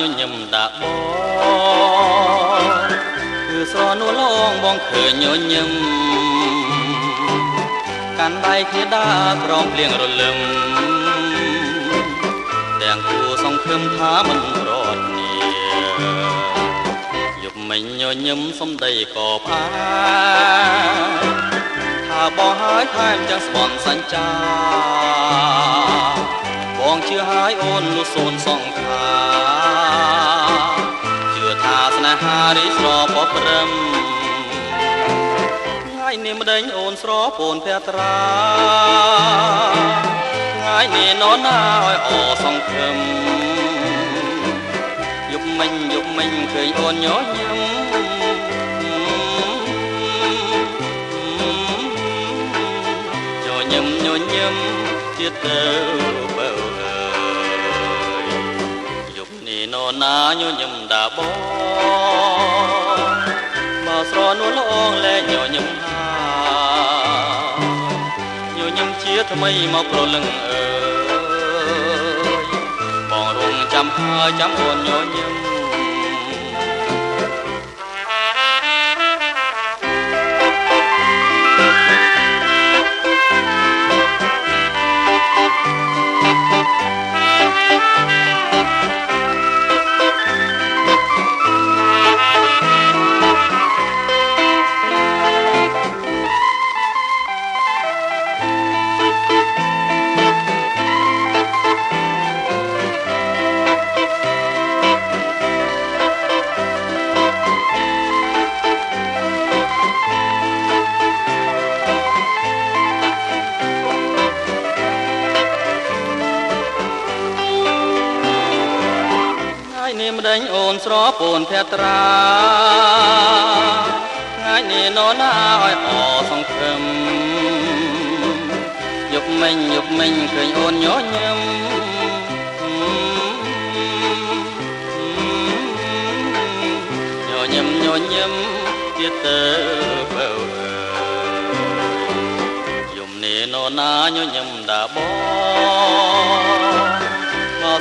ញញឹមដាក់គឺស្រនួលងបងឃើញញញឹមកាន់ដៃគ្នាដើរក្រោមភ្លៀងរលឹមទាំងគូសង្ឃឹមថាមិនរត់នីយប់មិញញញឹមសំដីក៏ផ្អែថាបងហើយថែមទាំងស្បន់សញ្ចាបងជឿហើយអូនលុះសូនសង្ខាជឿថាស្នេហារីស្រពព្រឹមថ្ងៃនេះម្ដេចអូនស្រពោនភត្រាថ្ងៃនេះនរណាឲ្យអសង្ឃឹមយប់មិញឃើញអូនញញឹមញញឹមទៀតទៅបើអើយយប់នេះនរណាញញឹមដាបងបើស្រនួលអងលែងញញឹមញញឹមជាថ្មីមកប្រលឹងអើយបងរងចាំហើយចាំអូនញញឹមនេះម្ដេចអូនស្រពោនភត្រាថ្ងៃនេះនរណាឲ្យអសង្ឃឹមយប់មិញឃើញអូនញញឹមញញឹមទៀតទៅបើយំនេះនរណាញញឹមដាបង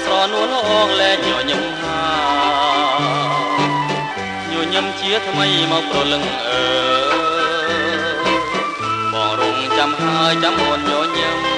ស្រនួលអងលែងញញឹមញញឹមជាថ្មីមកប្រលឹងអើបងរងចាំហើយចាំអូនញញឹម